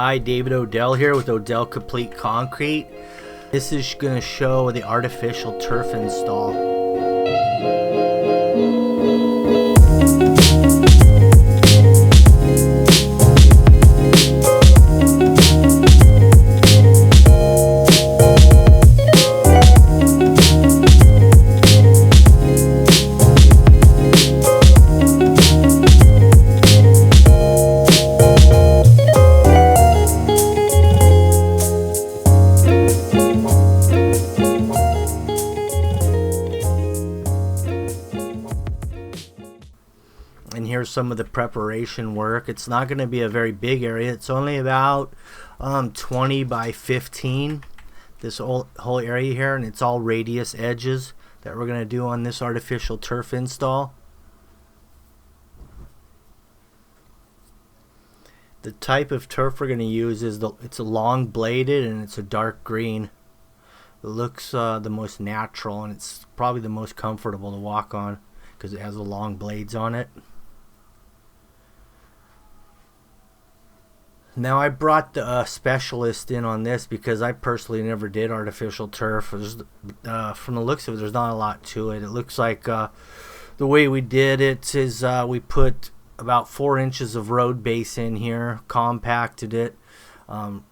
Hi, David Odell here with OdellCompleteConcrete. This is going to show the artificial turf install. And here's some of the preparation work. It's not going to be a very big area. It's only about 20 by 15, this whole area here, and it's all radius edges that we're going to do on this artificial turf install. The type of turf we're going to use is it's a long bladed and it's a dark green. It looks the most natural, and it's probably the most comfortable to walk on because it has the long blades on it. Now I brought the specialist in on this because I personally never did artificial turf. From the looks of it, there's not a lot to it. It looks like the way we did it is we put about 4 inches of road base in here, compacted it, and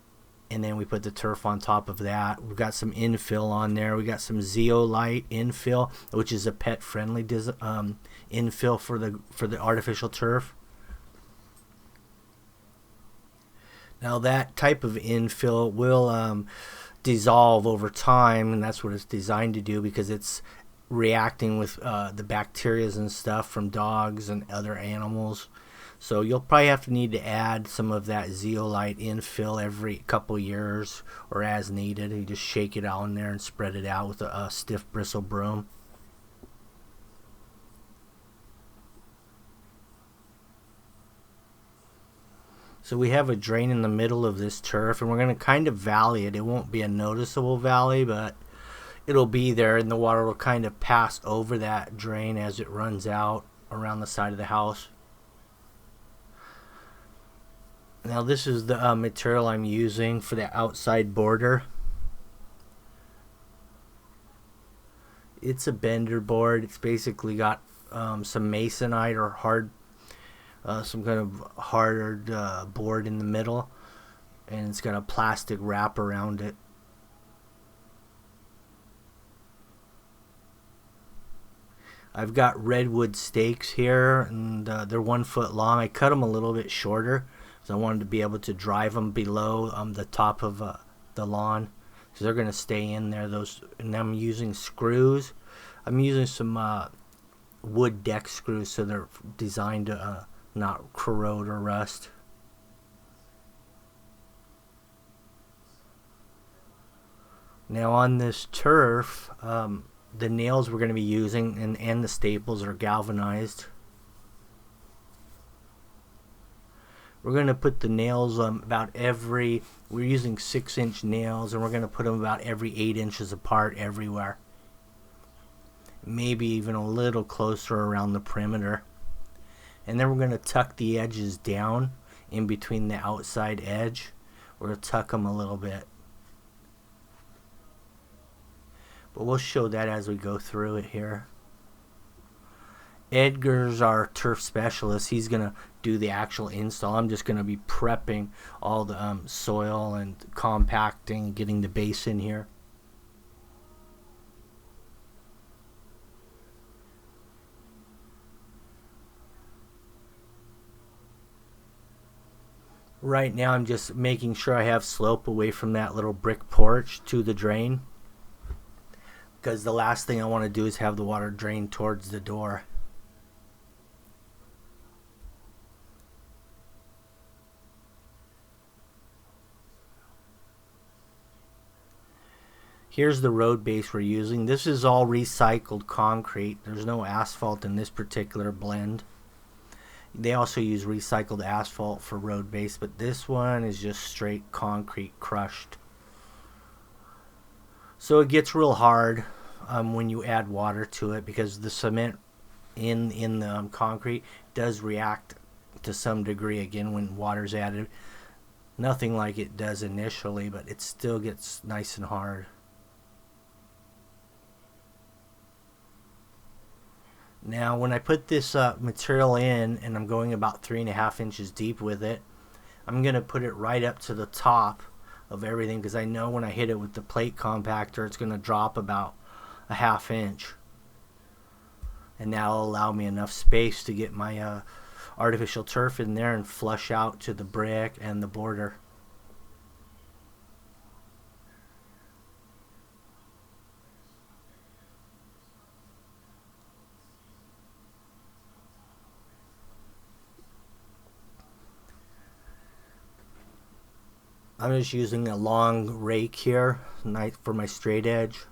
then we put the turf on top of that. We've got some infill on there. We got some zeolite infill, which is a pet-friendly infill for the artificial turf. Now that type of infill will dissolve over time, and that's what it's designed to do because it's reacting with the bacteria and stuff from dogs and other animals. So you'll probably have to need to add some of that zeolite infill every couple years or as needed. You just shake it on there and spread it out with a stiff bristle broom. So we have a drain in the middle of this turf, and we're going to kind of valley it. It won't be a noticeable valley, but it'll be there, and the water will kind of pass over that drain as it runs out around the side of the house. Now this is the material I'm using for the outside border. It's a bender board. It's basically got some masonite or hard some kind of hard board in the middle, and it's got a plastic wrap around it. I've got redwood stakes here, and they're 1 foot long. I cut them a little bit shorter because I wanted to be able to drive them below the top of the lawn, so they're going to stay in there. And I'm using screws. I'm using some wood deck screws, so they're designed to not corrode or rust. Now on this turf, the nails we're going to be using and the staples are galvanized. We're going to put the nails we're using 6-inch nails, and we're going to put them about every 8 inches apart everywhere. Maybe even a little closer around the perimeter. And then we're going to tuck the edges down in between the outside edge. We're going to tuck them a little bit. But we'll show that as we go through it here. Edgar's our turf specialist. He's going to do the actual install. I'm just going to be prepping all the soil and compacting, getting the base in here. Right now I'm just making sure I have slope away from that little brick porch to the drain, because the last thing I want to do is have the water drain towards the door. Here's the road base we're using. This is all recycled concrete. There's no asphalt in this particular blend. They also use recycled asphalt for road base, but this one is just straight concrete crushed. So it gets real hard when you add water to it, because the cement in the concrete does react to some degree again when water's added. Nothing like it does initially, but it still gets nice and hard. Now when I put this material in, and I'm going about 3.5 inches deep with it, I'm going to put it right up to the top of everything, because I know when I hit it with the plate compactor it's going to drop about a 1/2 inch, and that'll allow me enough space to get my artificial turf in there and flush out to the brick and the border. I'm just using a long rake here for my straight edge.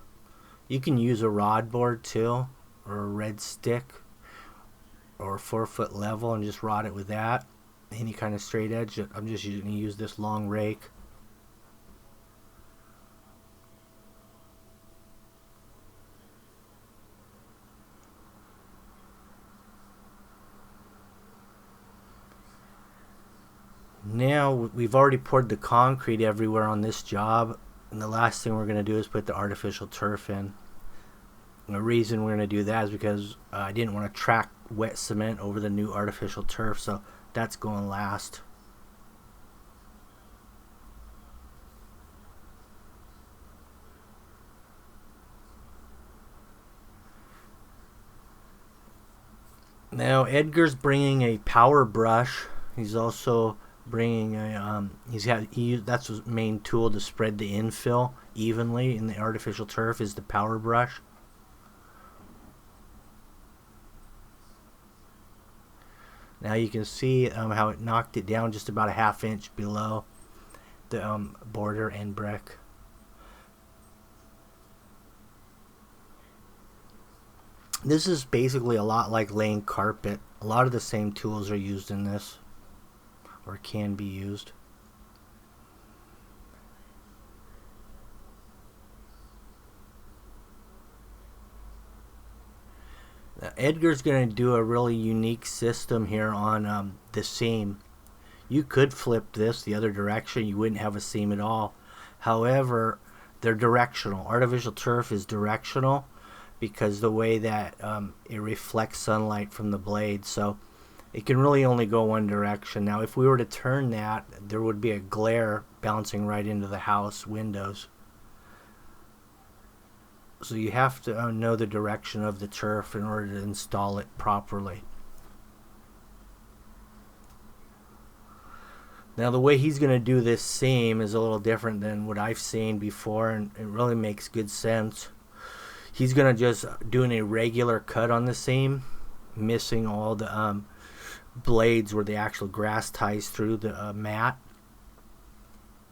You can use a rod board too, or a red stick, or a 4-foot level, and just rod it with that. Any kind of straight edge. I'm just going to use this long rake. Now we've already poured the concrete everywhere on this job, and the last thing we're going to do is put the artificial turf in. And the reason we're going to do that is because I didn't want to track wet cement over the new artificial turf, so that's going last. Now Edgar's bringing a power brush. He's also bringing a that's his main tool to spread the infill evenly in the artificial turf, is the power brush. Now you can see how it knocked it down just about a 1/2 inch below the border and brick. This is basically a lot like laying carpet. A lot of the same tools are used in this, or can be used. Now, Edgar's going to do a really unique system here on the seam. You could flip this the other direction, you wouldn't have a seam at all. However, they're directional. Artificial turf is directional because the way that it reflects sunlight from the blade, so it can really only go one direction. Now if we were to turn that, there would be a glare bouncing right into the house windows. So you have to know the direction of the turf in order to install it properly. Now the way he's going to do this seam is a little different than what I've seen before, and it really makes good sense. He's going to just do an irregular cut on the seam, missing all the blades where the actual grass ties through the mat.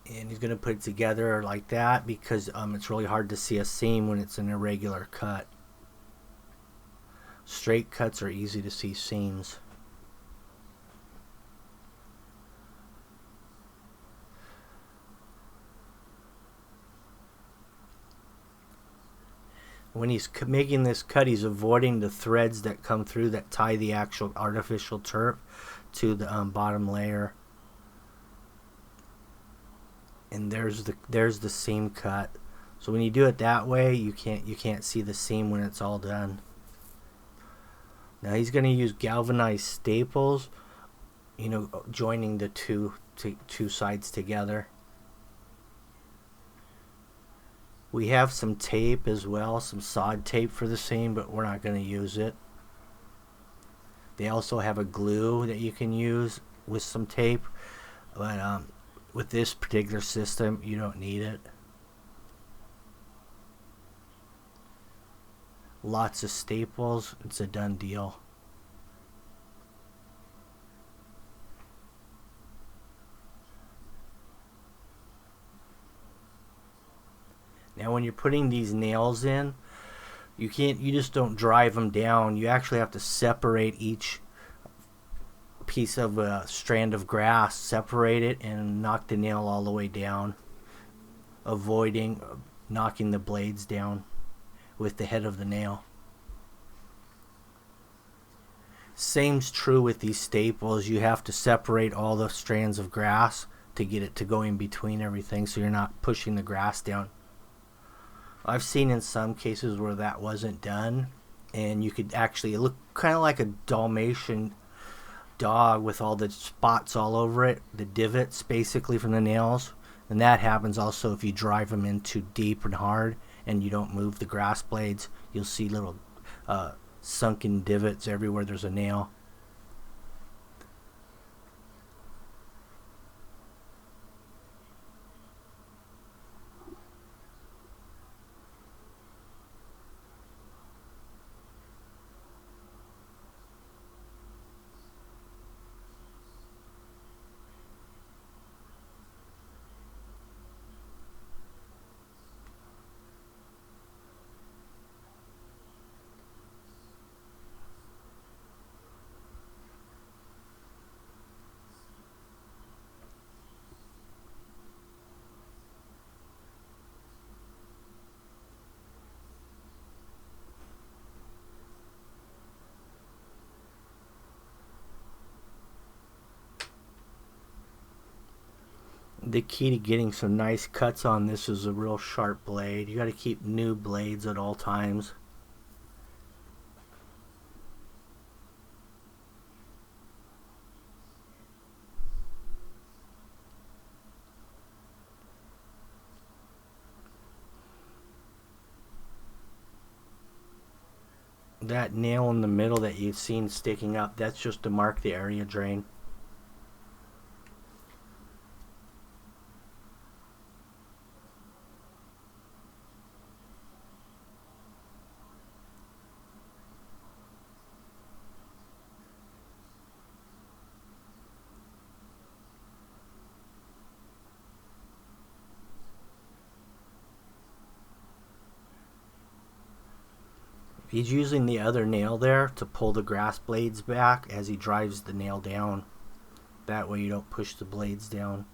And he's going to put it together like that because it's really hard to see a seam when it's an irregular cut. Straight cuts are easy to see seams. When he's making this cut, he's avoiding the threads that come through that tie the actual artificial turf to the bottom layer. And there's the seam cut. So when you do it that way, you can't see the seam when it's all done. Now he's going to use galvanized staples, joining the two sides together. We have some tape as well, some sawed tape for the seam, but we're not going to use it. They also have a glue that you can use with some tape, but with this particular system, you don't need it. Lots of staples, it's a done deal. Now when you're putting these nails in, you just don't drive them down. You actually have to separate each piece of a strand of grass, separate it and knock the nail all the way down, avoiding knocking the blades down with the head of the nail. Same's true with these staples. You have to separate all the strands of grass to get it to go in between everything so you're not pushing the grass down. I've seen in some cases where that wasn't done, and you could actually, it looked kind of like a Dalmatian dog with all the spots all over it, the divots basically from the nails. And that happens also if you drive them in too deep and hard and you don't move the grass blades. You'll see little sunken divots everywhere there's a nail. The key to getting some nice cuts on this is a real sharp blade. You got to keep new blades at all times. That nail in the middle that you've seen sticking up, that's just to mark the area drain. He's using the other nail there to pull the grass blades back as he drives the nail down. That way you don't push the blades down.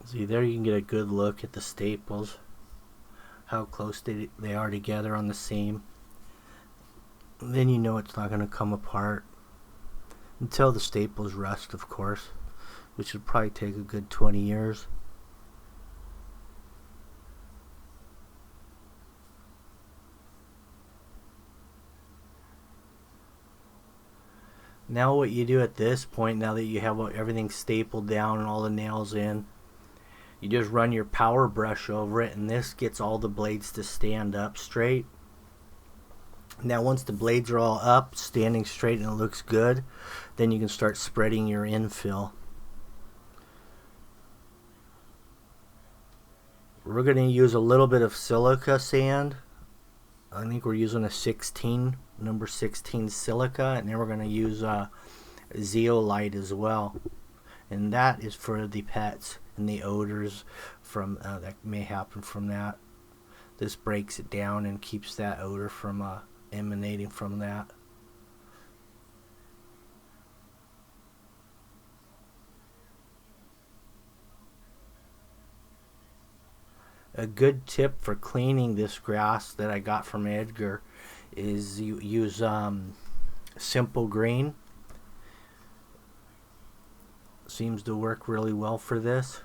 See, there you can get a good look at the staples, how close they are together on the seam. Then you know it's not going to come apart until the staples rust, of course, which would probably take a good 20 years. Now what you do at this point, now that you have everything stapled down and all the nails in, you just run your power brush over it, and this gets all the blades to stand up straight. Now once the blades are all up, standing straight, and it looks good, then you can start spreading your infill. We're going to use a little bit of silica sand. I think we're using a number 16 silica, and then we're going to use zeolite as well. And that is for the pets and the odors from that may happen from that. This breaks it down and keeps that odor from emanating from that. A good tip for cleaning this grass that I got from Edgar is you use Simple Green. Seems to work really well for this.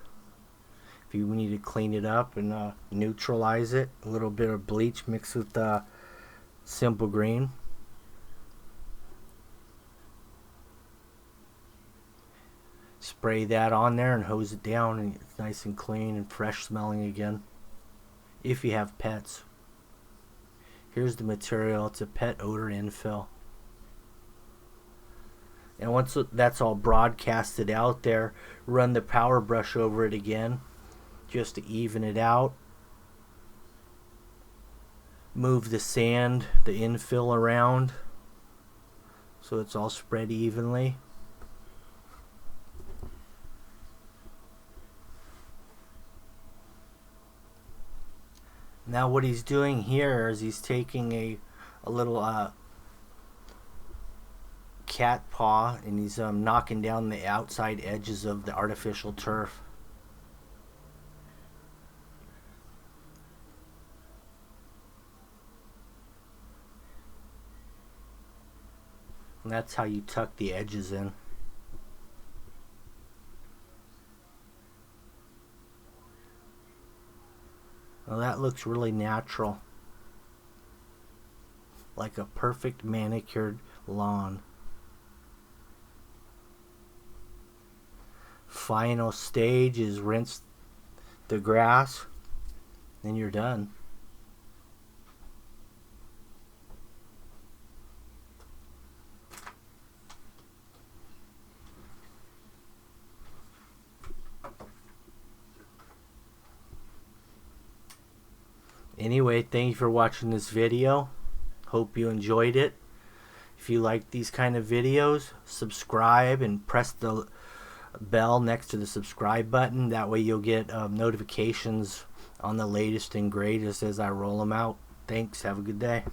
If you need to clean it up and neutralize it, a little bit of bleach mixed with Simple Green. Spray that on there and hose it down, and it's nice and clean and fresh smelling again. If you have pets. Here's the material. It's a pet odor infill. And once that's all broadcasted out there, run the power brush over it again just to even it out. Move the sand, the infill around so it's all spread evenly. Now what he's doing here is he's taking a little cat paw and he's knocking down the outside edges of the artificial turf. And that's how you tuck the edges in. Well, that looks really natural. Like a perfect manicured lawn. Final stage is rinse the grass, and you're done. Anyway, thank you for watching this video. Hope you enjoyed it. If you like these kind of videos, subscribe and press the bell next to the subscribe button. That way you'll get notifications on the latest and greatest as I roll them out. Thanks. Have a good day.